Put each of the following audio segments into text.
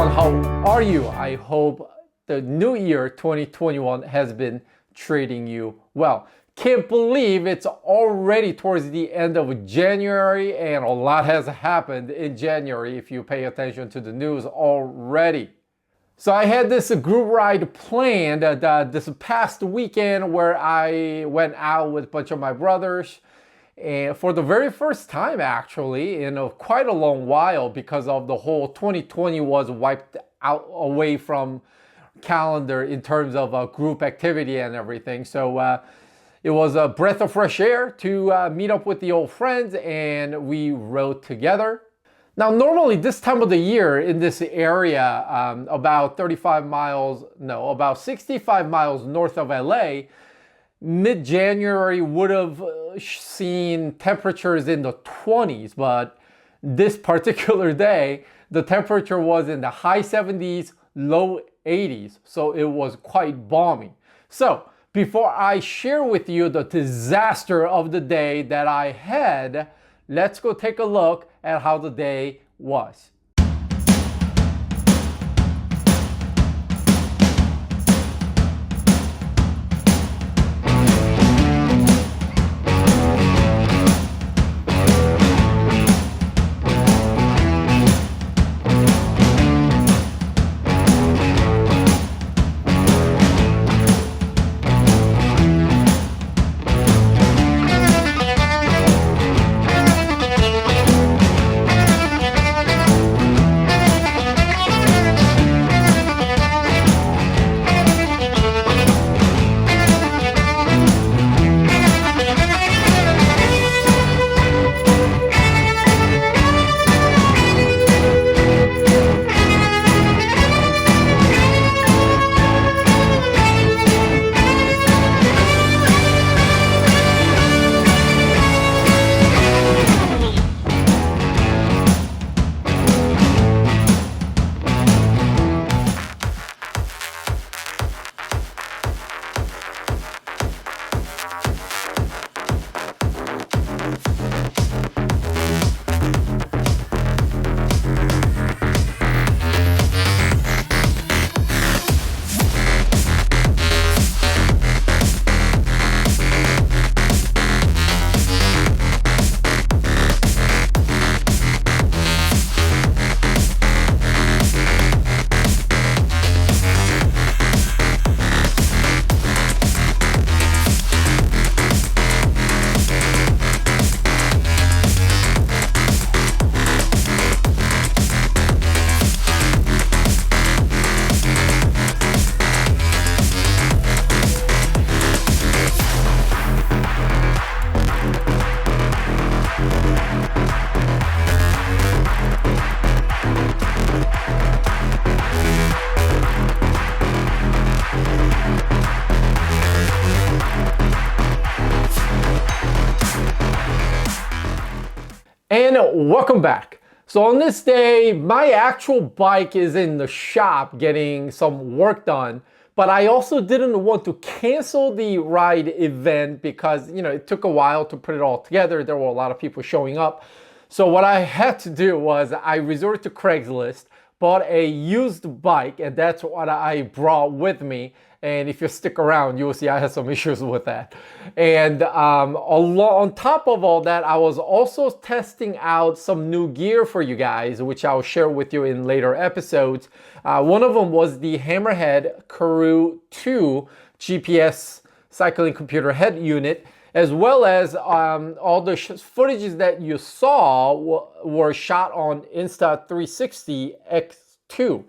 everyone, how are you? I hope the new year 2021 has been treating you well. Can't believe it's already towards the end of January and a lot has happened in January if you pay attention to the news already. So I had this group ride planned this past weekend where I went out with a bunch of my brothers. And for the very first time, actually, in quite a long while, because of the whole 2020 was wiped out away from calendar in terms of group activity and everything. So it was a breath of fresh air to meet up with the old friends, and we rode together. Now, normally this time of the year in this area, about 65 miles north of LA, mid-January would have seen temperatures in the 20s, but this particular day, the temperature was in the high 70s, low 80s, so it was quite balmy. So, before I share with you the disaster of the day that I had, let's go take a look at how the day was. And welcome back. So on this day, my actual bike is in the shop getting some work done, but I also didn't want to cancel the ride event because, it took a while to put it all together. There were a lot of people showing up. So what I had to do was I resorted to Craigslist, bought a used bike, and that's what I brought with me. And if you stick around, you will see I had some issues with that. And on top of all that, I was also testing out some new gear for you guys, which I'll share with you in later episodes. One of them was the Hammerhead Karoo 2 GPS cycling computer head unit, as well as all the footages that you saw were shot on Insta360 X2.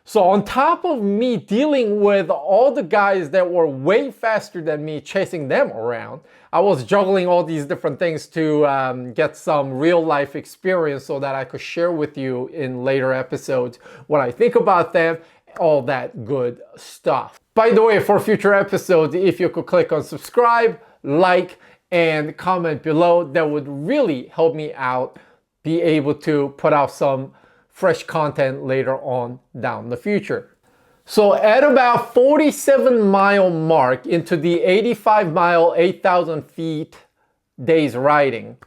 So on top of me dealing with all the guys that were way faster than me, chasing them around, I was juggling all these different things to get some real life experience so that I could share with you in later episodes what I think about them, all that good stuff. By the way, for future episodes, if you could click on subscribe, like, and comment below, that would really help me out, be able to put out some fresh content later on down the future. So at about 47-mile mark into the 85-mile, 8,000 feet days riding,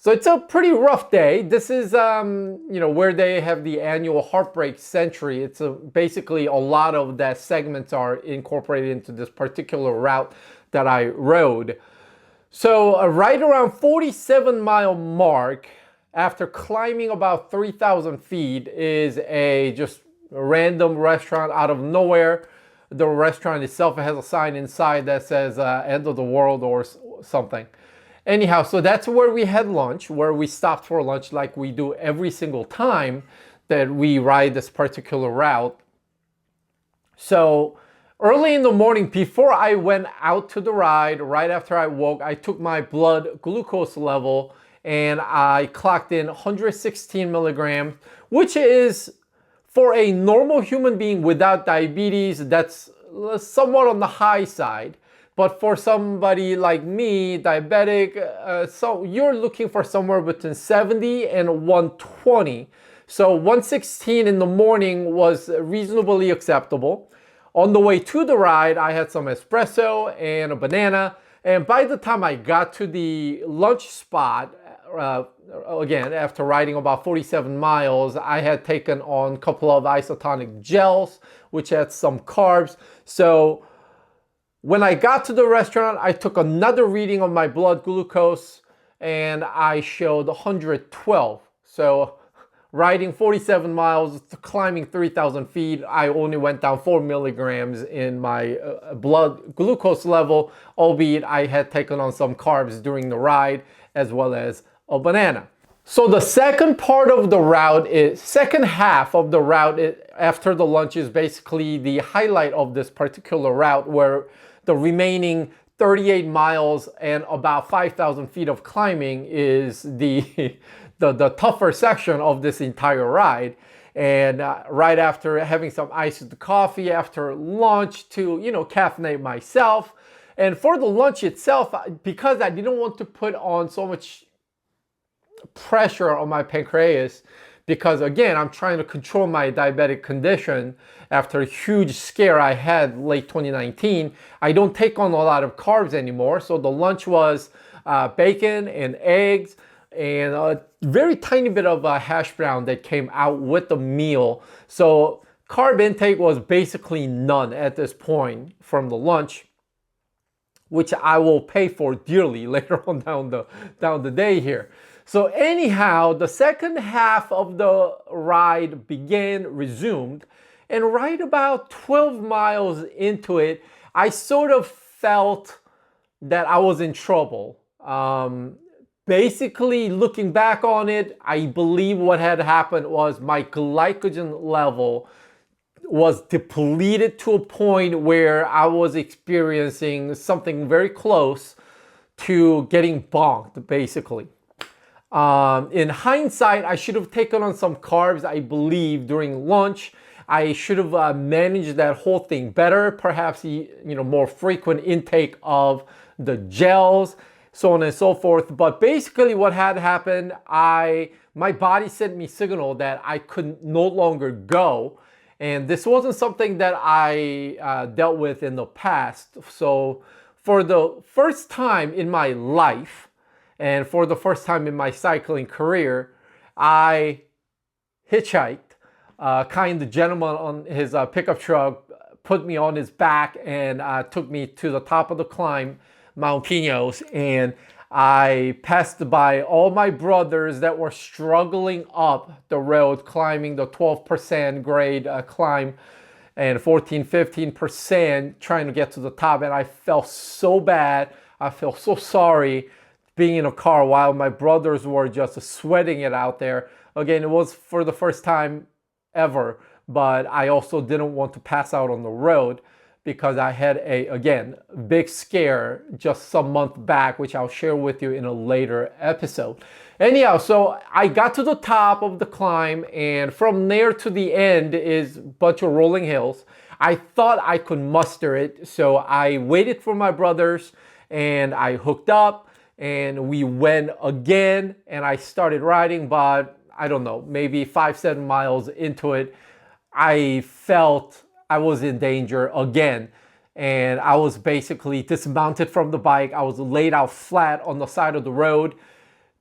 So it's a pretty rough day. This is, where they have the annual Heartbreak Century. It's basically a lot of that segments are incorporated into this particular route that I rode. So right around 47-mile mark, after climbing about 3,000 feet, is a just random restaurant out of nowhere. The restaurant itself has a sign inside that says end of the world or something. Anyhow, so that's where we had lunch, where we stopped for lunch like we do every single time that we ride this particular route. So early in the morning, before I went out to the ride, right after I woke, I took my blood glucose level and I clocked in 116 milligrams, which is, for a normal human being without diabetes, that's somewhat on the high side. But for somebody like me, diabetic, so you're looking for somewhere between 70 and 120. So 116 in the morning was reasonably acceptable. On the way to the ride, I had some espresso and a banana. And by the time I got to the lunch spot, again, after riding about 47 miles, I had taken on a couple of isotonic gels, which had some carbs. So when I got to the restaurant, I took another reading of my blood glucose and I showed 112. So riding 47 miles, climbing 3,000 feet, I only went down 4 milligrams in my blood glucose level, albeit I had taken on some carbs during the ride as well as a banana. So the second half of the route after the lunch is basically the highlight of this particular route, where the remaining 38 miles and about 5,000 feet of climbing is the tougher section of this entire ride. And right after having some iced coffee after lunch to, caffeinate myself. And for the lunch itself, because I didn't want to put on so much pressure on my pancreas, because again, I'm trying to control my diabetic condition after a huge scare I had late 2019. I don't take on a lot of carbs anymore. So the lunch was bacon and eggs and a very tiny bit of hash brown that came out with the meal. So carb intake was basically none at this point from the lunch, which I will pay for dearly later on down the day here. So anyhow, the second half of the ride resumed, and right about 12 miles into it, I sort of felt that I was in trouble. Basically, looking back on it, I believe what had happened was my glycogen level was depleted to a point where I was experiencing something very close to getting bonked, basically. In hindsight, I should have taken on some carbs, I believe, during lunch. I should have managed that whole thing better, perhaps more frequent intake of the gels, so on and so forth. But basically what had happened, my body sent me signal that I could no longer go. And this wasn't something that I dealt with in the past. So for the first time in my life, and for the first time in my cycling career, I hitchhiked. The gentleman on his pickup truck put me on his back and took me to the top of the climb, Mount Pinos, and I passed by all my brothers that were struggling up the road, climbing the 12% grade climb and 15% trying to get to the top. And I felt so bad. I felt so sorry being in a car while my brothers were just sweating it out there. Again, it was for the first time ever, but I also didn't want to pass out on the road because I had again, big scare just some month back, which I'll share with you in a later episode. Anyhow, so I got to the top of the climb, and from there to the end is a bunch of rolling hills. I thought I could muster it, so I waited for my brothers and I hooked up and we went again, and I started riding, but I don't know, maybe 5-7 miles into it, I felt I was in danger again. And I was basically dismounted from the bike. I was laid out flat on the side of the road.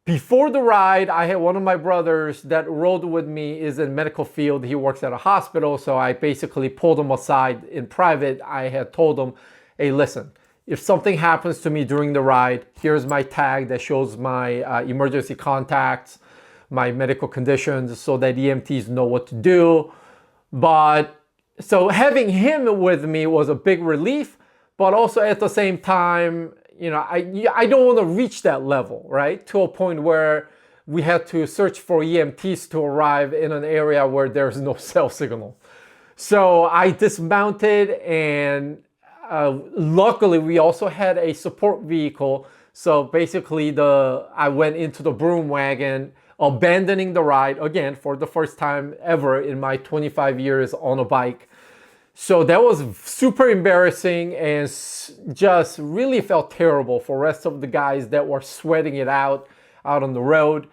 Before the ride, I had one of my brothers that rode with me is in medical field. He works at a hospital. So I basically pulled him aside in private. I had told him, hey, listen, if something happens to me during the ride, here's my tag that shows my emergency contacts, my medical conditions, so that EMTs know what to do. But so having him with me was a big relief, but also at the same time, I don't want to reach that level, right? To a point where we had to search for EMTs to arrive in an area where there's no cell signal. So I dismounted, and luckily we also had a support vehicle. So basically I went into the broom wagon, abandoning the ride again for the first time ever in my 25 years on a bike. So that was super embarrassing and just really felt terrible for the rest of the guys that were sweating it out on the road.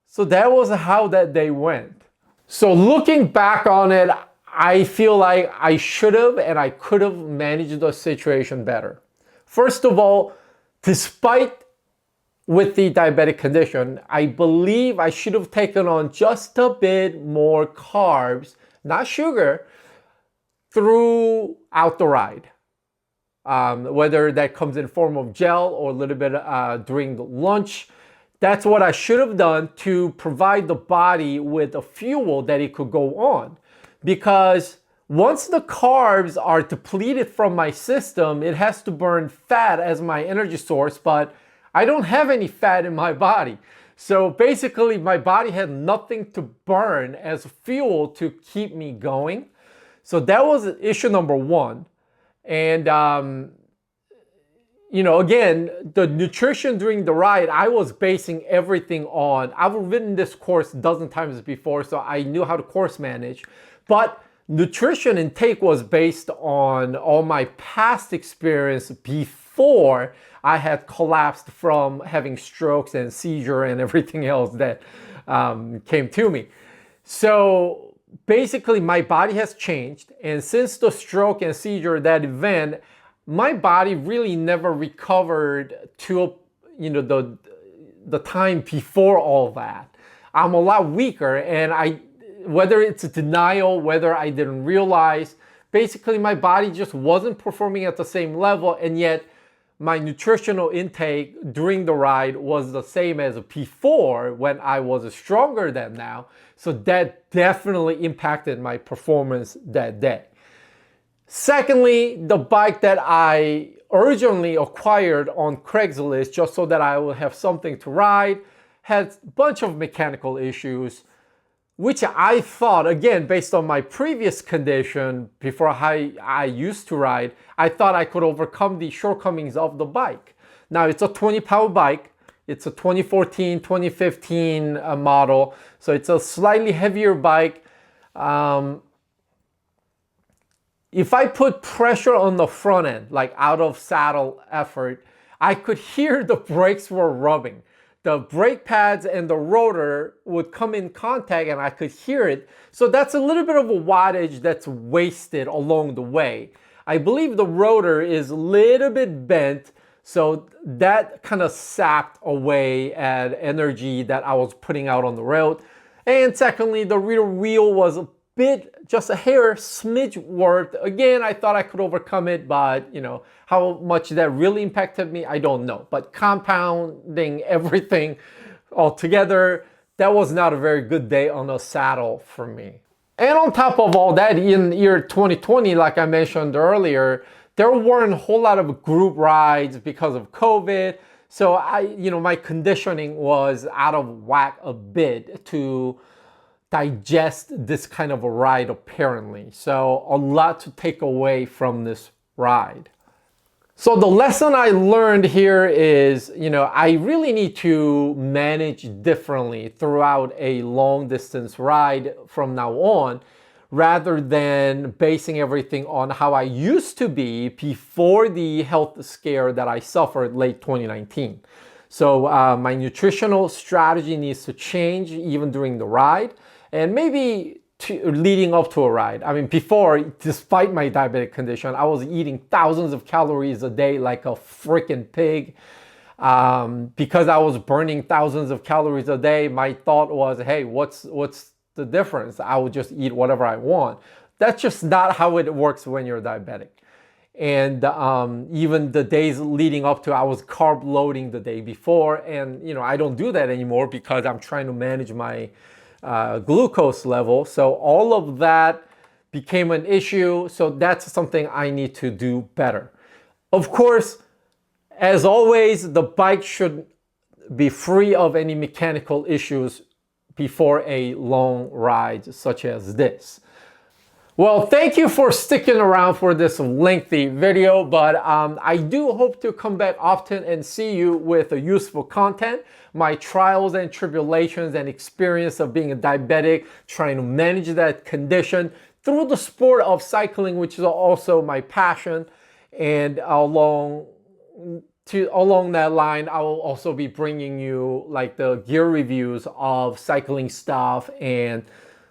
So that was how that day went. So looking back on it, I feel like I should have and I could have managed the situation better. First of all, despite with the diabetic condition, I believe I should have taken on just a bit more carbs, not sugar, throughout the ride. Whether that comes in form of gel or a little bit during the lunch. That's what I should have done to provide the body with a fuel that it could go on. Because once the carbs are depleted from my system, it has to burn fat as my energy source, but I don't have any fat in my body. So basically my body had nothing to burn as fuel to keep me going. So that was issue number one. And, again, the nutrition during the ride, I was basing everything on. I've ridden this course a dozen times before, so I knew how to course manage. But nutrition intake was based on all my past experience before I had collapsed from having strokes and seizure and everything else that came to me. So basically my body has changed, and since the stroke and seizure, that event, my body really never recovered to the time before all that. I'm a lot weaker, and whether it's a denial, whether I didn't realize, basically my body just wasn't performing at the same level, and yet my nutritional intake during the ride was the same as before when I was stronger than now. So that definitely impacted my performance that day. Secondly, the bike that I originally acquired on Craigslist just so that I would have something to ride had a bunch of mechanical issues, which I thought, again, based on my previous condition before I used to ride, I thought I could overcome the shortcomings of the bike. Now, it's a 20-pound bike. It's a 2014, 2015 model. So it's a slightly heavier bike. If I put pressure on the front end, like out of saddle effort, I could hear the brakes were rubbing. The brake pads and the rotor would come in contact and I could hear it. So that's a little bit of a wattage that's wasted along the way. I believe the rotor is a little bit bent, so that kind of sapped away at energy that I was putting out on the road. And secondly, the rear wheel was a bit, just a hair smidge worked. Again, I thought I could overcome it, but how much that really impacted me, I don't know. But compounding everything all together, that was not a very good day on a saddle for me. And on top of all that, in year 2020, like I mentioned earlier, there weren't a whole lot of group rides because of COVID. So my conditioning was out of whack a bit to digest this kind of a ride apparently. So a lot to take away from this ride. So the lesson I learned here is, I really need to manage differently throughout a long distance ride from now on, rather than basing everything on how I used to be before the health scare that I suffered late 2019. So my nutritional strategy needs to change even during the ride, and maybe leading up to a ride. I mean, before, despite my diabetic condition, I was eating thousands of calories a day like a freaking pig. Because I was burning thousands of calories a day, my thought was, hey, what's the difference? I will just eat whatever I want. That's just not how it works when you're diabetic. And even the days leading up to, I was carb loading the day before, and I don't do that anymore because I'm trying to manage my glucose level. So all of that became an issue. So that's something I need to do better. Of course, as always, the bike should be free of any mechanical issues before a long ride such as this. Well, thank you for sticking around for this lengthy video, but I do hope to come back often and see you with useful content, my trials and tribulations and experience of being a diabetic, trying to manage that condition through the sport of cycling, which is also my passion. And along that line, I will also be bringing you like the gear reviews of cycling stuff and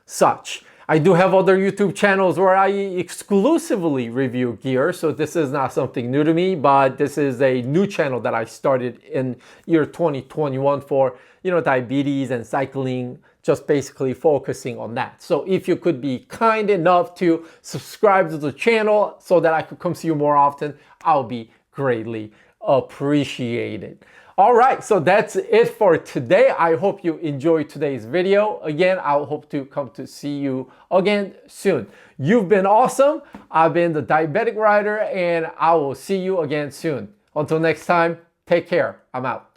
such. I do have other YouTube channels where I exclusively review gear, so this is not something new to me, but this is a new channel that I started in year 2021 for, diabetes and cycling, just basically focusing on that. So if you could be kind enough to subscribe to the channel so that I could come see you more often, I'll be greatly appreciated. All right, so that's it for today. I hope you enjoyed today's video. Again, I hope to come to see you again soon. You've been awesome. I've been the Diabetic Rider, and I will see you again soon. Until next time, take care. I'm out.